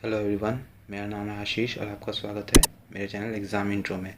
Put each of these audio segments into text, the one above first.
Hello everyone, मेरा नाम है आशीष और आपका स्वागत है मेरे चैनल एग्ज़ाम इंट्रो में।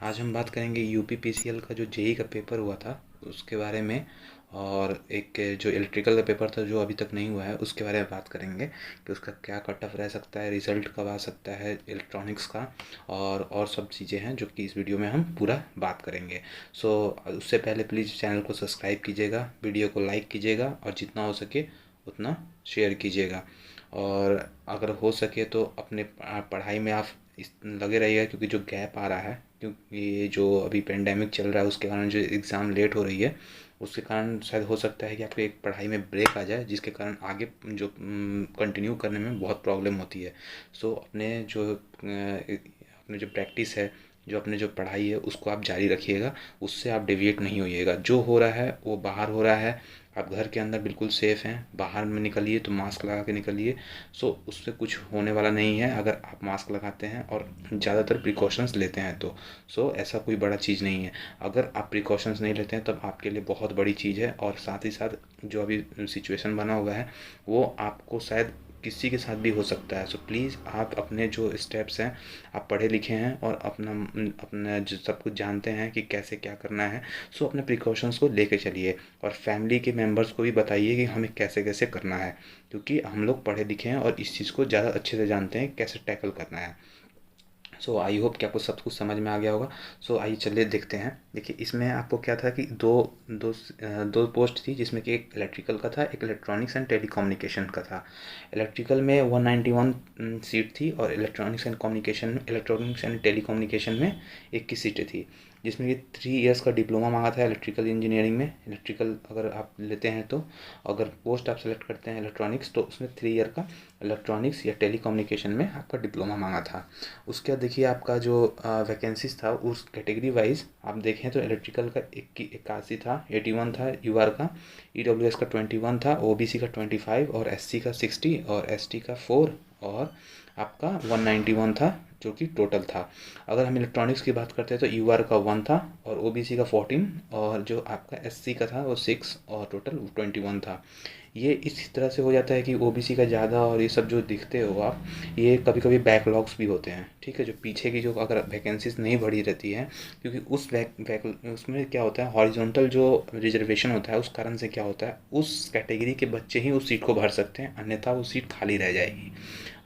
आज हम बात करेंगे यूपीपीसीएल का जो जेई का पेपर हुआ था उसके बारे में, और एक जो इलेक्ट्रिकल का पेपर था जो अभी तक नहीं हुआ है उसके बारे में बात करेंगे कि उसका क्या कट ऑफ रह सकता है, रिज़ल्ट कब आ सकता है इलेक्ट्रॉनिक्स का, और सब चीज़ें हैं जो कि इस वीडियो में हम पूरा बात करेंगे। सो उससे पहले प्लीज़ चैनल को सब्सक्राइब कीजिएगा, वीडियो को लाइक कीजिएगा और जितना हो सके उतना शेयर कीजिएगा। और अगर हो सके तो अपने पढ़ाई में आप इस लगे रहिएगा, क्योंकि जो गैप आ रहा है, क्योंकि ये जो अभी पेंडेमिक चल रहा है उसके कारण जो एग्ज़ाम लेट हो रही है उसके कारण शायद हो सकता है कि आपको एक पढ़ाई में ब्रेक आ जाए, जिसके कारण आगे जो कंटिन्यू करने में बहुत प्रॉब्लम होती है। सो अपने जो प्रैक्टिस है, जो अपने जो पढ़ाई है उसको आप जारी रखिएगा, उससे आप डेविएट नहीं होइएगा। जो हो रहा है वो बाहर हो रहा है, आप घर के अंदर बिल्कुल सेफ़ हैं, बाहर में निकलिए तो मास्क लगा के निकलिए। सो उससे कुछ होने वाला नहीं है अगर आप मास्क लगाते हैं और ज़्यादातर प्रिकॉशंस लेते हैं तो। सो ऐसा कोई बड़ा चीज़ नहीं है। अगर आप प्रिकॉशंस नहीं लेते हैं तब आपके लिए बहुत बड़ी चीज़ है, और साथ ही साथ जो अभी सिचुएशन बना हुआ है वो आपको शायद किसी के साथ भी हो सकता है। सो प्लीज़ आप अपने जो स्टेप्स हैं, आप पढ़े लिखे हैं और अपना अपना जो सब कुछ जानते हैं कि कैसे क्या करना है, सो अपने प्रिकॉशंस को लेके चलिए। और फैमिली के मेंबर्स को भी बताइए कि हमें कैसे कैसे करना है, क्योंकि हम लोग पढ़े लिखे हैं और इस चीज़ को ज़्यादा अच्छे से जानते हैं कैसे टैकल करना है। सो आई होप कि आपको सब कुछ समझ में आ गया होगा। सो आइए चलिए देखते हैं। देखिए, इसमें आपको क्या था कि दो पोस्ट थी, जिसमें कि एक इलेक्ट्रिकल का था, एक इलेक्ट्रॉनिक्स एंड टेलीकम्युनिकेशन का था। इलेक्ट्रिकल में 191 सीट थी, और इलेक्ट्रॉनिक्स एंड टेलीकम्युनिकेशन में 21 सीटें थी, जिसमें कि 3 इयर्स का डिप्लोमा मांगा था इलेक्ट्रिकल इंजीनियरिंग में। इलेक्ट्रिकल अगर आप लेते हैं तो, अगर पोस्ट आप सेलेक्ट करते हैं इलेक्ट्रॉनिक्स, तो उसमें 3 ईयर का इलेक्ट्रॉनिक्स या टेलीकम्युनिकेशन में आपका डिप्लोमा मांगा था। उसके बाद देखिए, आपका जो वैकेंसीज था उस कैटेगरी वाइज आप देखें तो इलेक्ट्रिकल का 81 था, 81 था यूआर का, ईडब्ल्यूएस का 21 था, ओबीसी का 25 और एससी का 60 और एसटी का 4 और आपका 191 था, जो कि टोटल था। अगर हम इलेक्ट्रॉनिक्स की बात करते हैं तो यूआर का 1 था और ओबीसी का 14 और जो आपका एससी का था वो 6 और टोटल 21 था। ये इस तरह से हो जाता है कि ओबीसी का ज़्यादा और ये सब जो दिखते हो आप, ये कभी कभी बैकलॉग्स भी होते हैं। ठीक है, जो पीछे की जो अगर वैकेंसीज नहीं भरी रहती है, क्योंकि उसमें क्या होता है, हॉरिजॉन्टल जो रिजर्वेशन होता है उस कारण से क्या होता है, उस कैटेगरी के बच्चे ही उस सीट को भर सकते हैं, अन्यथा वो सीट खाली रह जाएगी।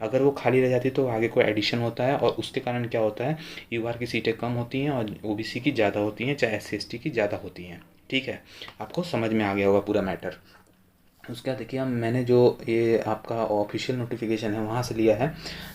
अगर वो खाली रह जाती तो आगे कोई एडिशन होता है, और उसके कारण क्या होता है, यूआर की सीटें कम होती हैं और ओबीसी की ज़्यादा होती हैं, चाहे एससी एसटी की ज़्यादा होती हैं। ठीक है, आपको समझ में आ गया होगा पूरा मैटर। उसके बाद देखिए, हम मैंने जो ये आपका ऑफिशियल नोटिफिकेशन है वहाँ से लिया है,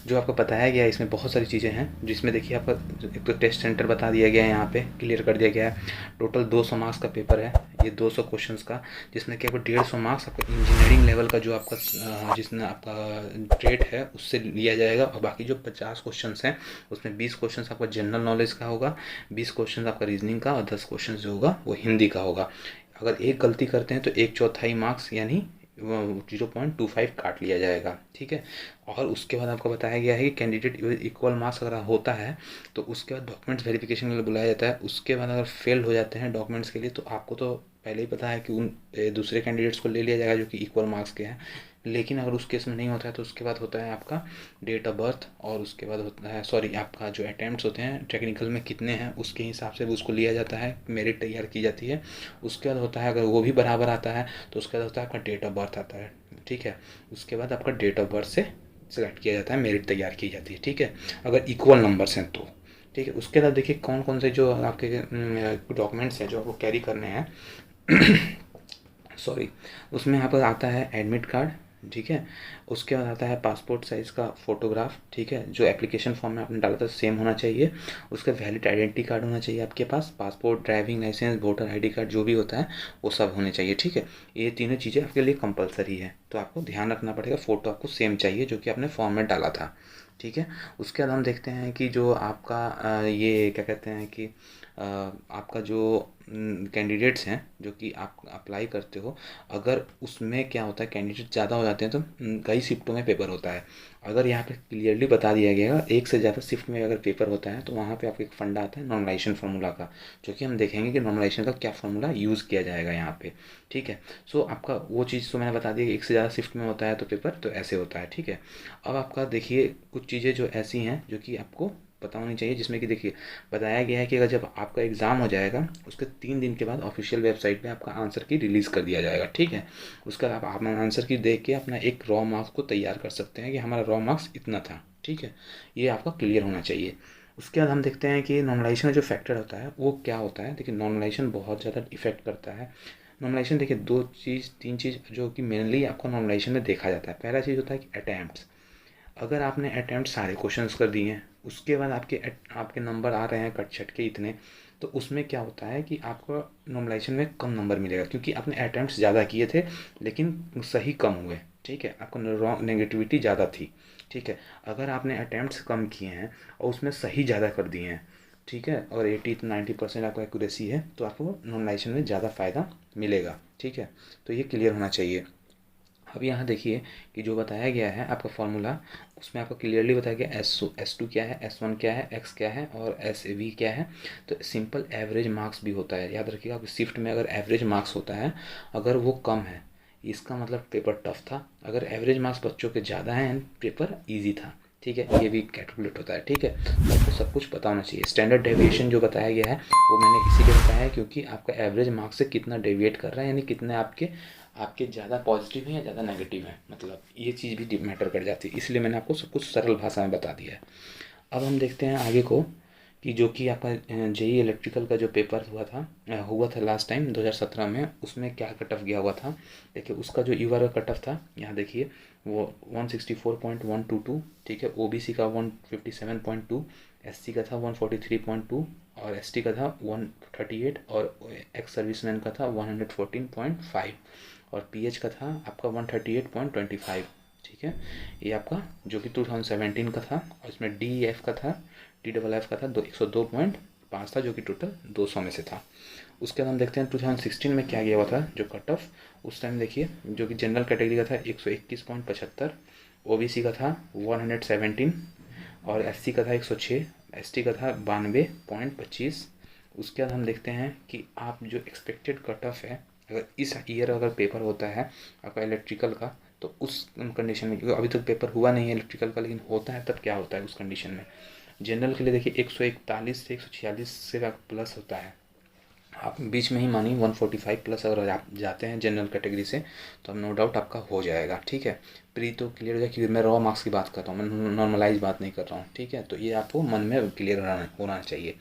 जो आपको बताया गया है इसमें बहुत सारी चीज़ें हैं, जिसमें देखिए आपका एक तो टेस्ट सेंटर बता दिया गया है, यहाँ पे क्लियर कर दिया गया है। टोटल 200 मार्क्स का पेपर है, ये 200 क्वेश्चंस का, जिसमें कि आपको 150 मार्क्स आपका इंजीनियरिंग लेवल का जो आपका जिसमें आपका ट्रेड है उससे लिया जाएगा, और बाकी जो 50 क्वेश्चन हैं उसमें 20 क्वेश्चन आपका जनरल नॉलेज का होगा, 20 क्वेश्चन आपका रीजनिंग का, और 10 क्वेश्चन जो होगा वो हिंदी का होगा। अगर एक गलती करते हैं तो 1/4 मार्क्स यानी 0.25 काट लिया जाएगा। ठीक है, और उसके बाद आपको बताया गया है कि कैंडिडेट इक्वल मार्क्स अगर होता है तो उसके बाद डॉक्यूमेंट्स वेरिफिकेशन के लिए बुलाया जाता है। उसके बाद अगर फेल्ड हो जाते हैं डॉक्यूमेंट्स के लिए, तो आपको तो पहले ही पता है कि उन दूसरे कैंडिडेट्स को ले लिया जाएगा जो कि इक्वल मार्क्स के हैं। लेकिन अगर उस केस में नहीं होता है तो उसके बाद होता है आपका डेट ऑफ बर्थ, और उसके बाद होता है, सॉरी, आपका जो अटैम्प्ट्स होते हैं टेक्निकल में कितने हैं उसके हिसाब से उसको लिया जाता है, मेरिट तैयार की जाती है। उसके बाद होता है, अगर वो भी बराबर आता है तो उसके बाद होता है आपका डेट ऑफ बर्थ आता है। ठीक है, उसके बाद आपका डेट ऑफ बर्थ से सेलेक्ट किया जाता है, मेरिट तैयार की जाती है। ठीक है, अगर इक्वल नंबर्स हैं तो। ठीक है, उसके बाद देखिए कौन कौन से जो आपके डॉक्यूमेंट्स हैं जो आपको कैरी करने हैं। सॉरी, उसमें यहाँ पर आता है एडमिट कार्ड। ठीक है, उसके बाद आता है पासपोर्ट साइज़ का फ़ोटोग्राफ। ठीक है, जो एप्लीकेशन फॉर्म में आपने डाला था सेम होना चाहिए। उसका वैलिड आइडेंटिटी कार्ड होना चाहिए आपके पास, passport, driving licence, voter ID card जो भी होता है वो सब होने चाहिए। ठीक है, ये तीनों चीज़ें आपके लिए कंपलसरी है, तो आपको ध्यान रखना पड़ेगा, फ़ोटो आपको सेम चाहिए जो कि आपने फॉर्म में डाला था। ठीक है, उसके बाद हम देखते हैं कि जो आपका ये क्या कहते हैं कि आपका जो कैंडिडेट्स हैं जो कि आप अप्लाई करते हो, अगर उसमें क्या होता है कैंडिडेट ज़्यादा हो जाते हैं तो कई शिफ्टों में पेपर होता है। अगर यहाँ पे क्लियरली बता दिया गया है एक से ज़्यादा शिफ्ट में अगर पेपर होता है तो वहाँ पे आपको एक फंडा आता है नॉर्मलाइजेशन फार्मूला का, जो कि हम देखेंगे कि नॉर्मलाइजेशन का क्या फार्मूला यूज़ किया जाएगा यहाँ पे। ठीक है, सो आपका वो चीज़ तो मैंने बता दी कि एक से ज़्यादा शिफ्ट में होता है तो पेपर तो ऐसे होता है। ठीक है, अब आपका देखिए कुछ चीज़ें जो ऐसी हैं जो कि आपको पता होनी चाहिए, जिसमें कि देखिए बताया गया है कि अगर जब आपका एग्ज़ाम हो जाएगा उसके 3 दिन के बाद ऑफिशियल वेबसाइट पे आपका आंसर की रिलीज़ कर दिया जाएगा। ठीक है, उसका आप आंसर की देख के अपना एक रॉ मार्क्स को तैयार कर सकते हैं कि हमारा रॉ मार्क्स इतना था। ठीक है, ये आपका क्लियर होना चाहिए। उसके बाद हम देखते हैं कि नॉर्मलाइजेशन का जो फैक्टर होता है वो क्या होता है। देखिए नॉर्मलाइजेशन बहुत ज़्यादा इफेक्ट करता है। नॉर्मलाइजेशन देखिए 2 चीज़ 3 चीज़ जो कि मेनली आपको नॉर्मलाइजेशन में देखा जाता है। पहला चीज़ होता है कि अटैम्प्ट्स। अगर आपने अटैम्प्ट सारे क्वेश्चंस कर दिए हैं उसके बाद आपके नंबर आ रहे हैं कट छट के इतने, तो उसमें क्या होता है कि आपको नॉर्मलाइजेशन में कम नंबर मिलेगा क्योंकि आपने अटैम्प्ट्स ज़्यादा किए थे लेकिन सही कम हुए। ठीक है, आपको नेगेटिविटी ज़्यादा थी। ठीक है, अगर आपने अटैम्प्ट्स कम किए हैं और उसमें सही ज़्यादा कर दिए हैं, ठीक है, और 80 to 90% आपका एक्यूरेसी है तो आपको नॉर्मलाइजेशन में ज़्यादा फ़ायदा मिलेगा। ठीक है, तो ये क्लियर होना चाहिए। अब यहाँ देखिए कि जो बताया गया है आपका फॉर्मूला, उसमें आपको क्लियरली बताया गया S2 क्या है, S1 क्या है, X क्या है और SV क्या है। तो सिंपल एवरेज मार्क्स भी होता है, याद रखिएगा। शिफ्ट में अगर एवरेज मार्क्स होता है अगर वो कम है इसका मतलब पेपर टफ था, अगर एवरेज मार्क्स बच्चों के ज़्यादा हैं पेपर ईजी था। ठीक है, ये भी कैलकुलेट होता है। ठीक है, तो आपको सब कुछ पता होना चाहिए। स्टैंडर्ड डेविएशन जो बताया गया है वो मैंने इसीलिए बताया है क्योंकि आपका एवरेज मार्क्स से कितना डेविएट कर रहा है, यानी कितने आपके आपके ज़्यादा पॉजिटिव हैं या ज़्यादा नेगेटिव हैं, मतलब ये चीज़ भी मैटर कर जाती है। इसलिए मैंने आपको सब कुछ सरल भाषा में बता दिया है। अब हम देखते हैं आगे को कि जो कि आपका जेई इलेक्ट्रिकल का जो पेपर हुआ था लास्ट टाइम 2017 में, उसमें क्या कट ऑफ गया हुआ था। देखिए उसका जो यूआर का कट ऑफ था यहाँ देखिए वो 164.122। ठीक है, ओबीसी का 157.2, एससी का था 143.2 और एसटी का था 138 और एक्स सर्विसमैन का था 114.5 और पीएच का था आपका 138.25। ठीक है, ये आपका जो कि 2017 का था और इसमें डी एफ का था, डी डबल एफ का था 102.5 था जो कि टोटल 200 में से था। उसके बाद हम देखते हैं 2016 में क्या गया हुआ था जो कट ऑफ। उस टाइम देखिए जो कि जनरल कैटेगरी का था 121.75, ओबीसी का था 117 और एससी का था 106, एसटी का था 92.25। उसके बाद हम देखते हैं कि आप जो एक्सपेक्टेड कट ऑफ है अगर इस ईयर अगर पेपर होता है आपका इलेक्ट्रिकल का तो उस कंडीशन में, क्योंकि अभी तक पेपर हुआ नहीं है इलेक्ट्रिकल का लेकिन होता है तब क्या होता है उस कंडीशन में। जनरल के लिए देखिए 141 से 146 से प्लस होता है। आप बीच में ही मानिए 145 प्लस अगर आप जाते हैं जनरल कैटेगरी से तो अब नो डाउट आपका हो जाएगा। ठीक है, प्री तो क्लियर हो जाए क्योंकि मैं रॉ मार्क्स की बात कर रहा हूँ, मैं नॉर्मलाइज बात नहीं कर रहा हूँ। ठीक है, तो ये आपको मन में क्लियर होना चाहिए।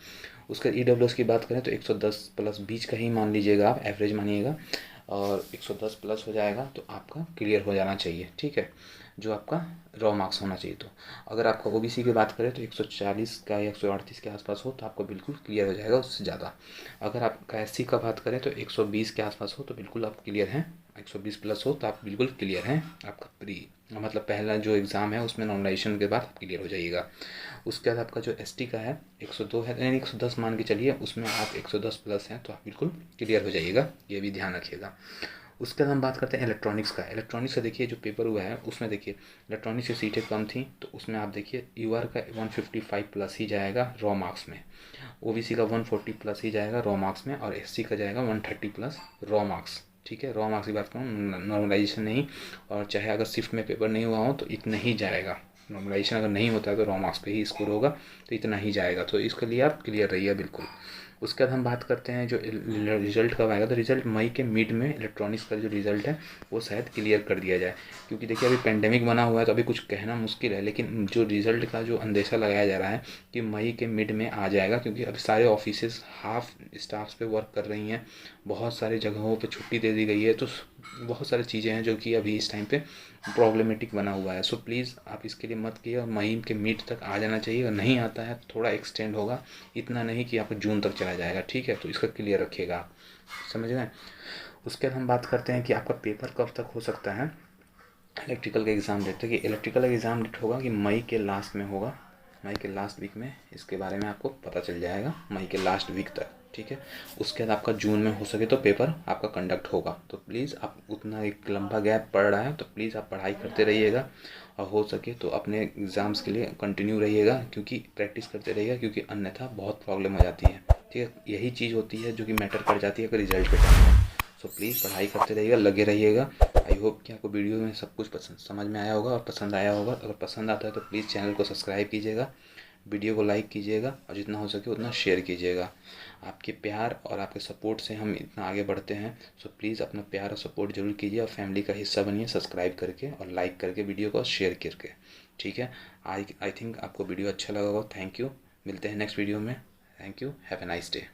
उसका ईडब्ल्यूएस की बात करें तो 110 प्लस बीच का ही मान लीजिएगा, आप एवरेज मानिएगा और 110 प्लस हो जाएगा तो आपका क्लियर हो जाना चाहिए। ठीक है, जो आपका रॉ मार्क्स होना चाहिए। तो अगर आपका ओबीसी की बात करें तो 140 का या 138 के आसपास हो तो आपको बिल्कुल क्लियर हो जाएगा, उससे ज़्यादा। अगर आपका एससी का बात करें तो 120 के आसपास हो तो बिल्कुल आप क्लियर हैं, 120 प्लस हो तो आप बिल्कुल क्लियर हैं। आपका प्री मतलब पहला जो एग्ज़ाम है उसमें नॉर्मलाइजेशन के बाद आप क्लियर हो जाइएगा। उसके बाद आपका जो एसटी का है 102 है, यानी 110 मान के चलिए, उसमें आप 110 प्लस हैं तो आप बिल्कुल क्लियर हो जाइएगा, ये भी ध्यान रखिएगा। उसके बाद हम बात करते हैं इलेक्ट्रॉनिक्स का। इलेक्ट्रॉनिक्स का देखिए जो पेपर हुआ है उसमें देखिए इलेक्ट्रॉनिक्स की सीटें कम थी तो उसमें आप देखिए यूआर का 155 प्लस ही जाएगा रॉ मार्क्स में, ओबीसी का 140 प्लस ही जाएगा रॉ मार्क्स में और एससी का जाएगा 130 प्लस रॉ मार्क्स। ठीक है, रॉ मार्क्स की बात करूँ, नॉर्मलाइजेशन नहीं, और चाहे अगर शिफ्ट में पेपर नहीं हुआ हो तो इतना ही जाएगा। नॉर्मलाइजेशन अगर नहीं होता है तो रॉ मार्क्स पे ही स्कोर होगा तो इतना ही जाएगा, तो इसके लिए आप क्लियर रहिए बिल्कुल। उसके बाद हम बात करते हैं जो रिजल्ट कब आएगा, तो रिजल्ट मई के मिड में इलेक्ट्रॉनिक्स का जो रिजल्ट है वो शायद क्लियर कर दिया जाए, क्योंकि देखिए अभी पेंडेमिक बना हुआ है तो अभी कुछ कहना मुश्किल है, लेकिन जो रिजल्ट का जो अंदेशा लगाया जा रहा है कि मई के मिड में आ जाएगा, क्योंकि अभी सारे ऑफिसेस हाफ स्टाफ्स पे वर्क कर रही हैं, बहुत सारी जगहों पे छुट्टी दे दी गई है, तो बहुत सारी चीज़ें हैं जो कि अभी इस टाइम पे प्रॉब्लमेटिक बना हुआ है। सो प्लीज़ आप इसके लिए मत कीजिए और मई के मिड तक आ जाना चाहिए, अगर नहीं आता है तो थोड़ा एक्सटेंड होगा, इतना नहीं कि आपको जून तक चला जाएगा। ठीक है, तो इसका क्लियर रखिएगा आप, समझ रहे हैं। उसके बाद हम बात करते हैं कि आपका पेपर कब तक हो सकता है इलेक्ट्रिकल का एग्ज़ाम डेट। देखिए इलेक्ट्रिकल का एग्ज़ाम डेट होगा कि मई के लास्ट में होगा, मई के लास्ट वीक में इसके बारे में आपको पता चल जाएगा, मई के लास्ट वीक तक, ठीक है। उसके बाद आपका जून में हो सके तो पेपर आपका कंडक्ट होगा। तो प्लीज़ आप उतना एक लंबा गैप पड़ रहा है तो प्लीज़ आप पढ़ाई करते रहिएगा, और हो सके तो अपने एग्ज़ाम्स के लिए कंटिन्यू रहिएगा, क्योंकि प्रैक्टिस करते रहिएगा, क्योंकि अन्यथा बहुत प्रॉब्लम हो जाती है, ठीक है। यही चीज़ होती है जो कि मैटर कर जाती है अगर रिजल्ट पे टाइम में। सो प्लीज़ पढ़ाई करते रहिएगा, लगे रहिएगा। आई होप कि आपको वीडियो में सब कुछ पसंद समझ में आया होगा और पसंद आया होगा। अगर पसंद आता है तो प्लीज़ चैनल को सब्सक्राइब कीजिएगा, वीडियो को लाइक कीजिएगा, और जितना हो सके उतना शेयर कीजिएगा। आपके प्यार और आपके सपोर्ट से हम इतना आगे बढ़ते हैं। सो प्लीज़ अपना प्यार और सपोर्ट जरूर कीजिए, और फैमिली का हिस्सा बनिए सब्सक्राइब करके और लाइक करके वीडियो को शेयर करके, ठीक है। आई थिंक आपको वीडियो अच्छा लगा होगा। थैंक यू, मिलते हैं नेक्स्ट वीडियो में। Thank you, have a nice day.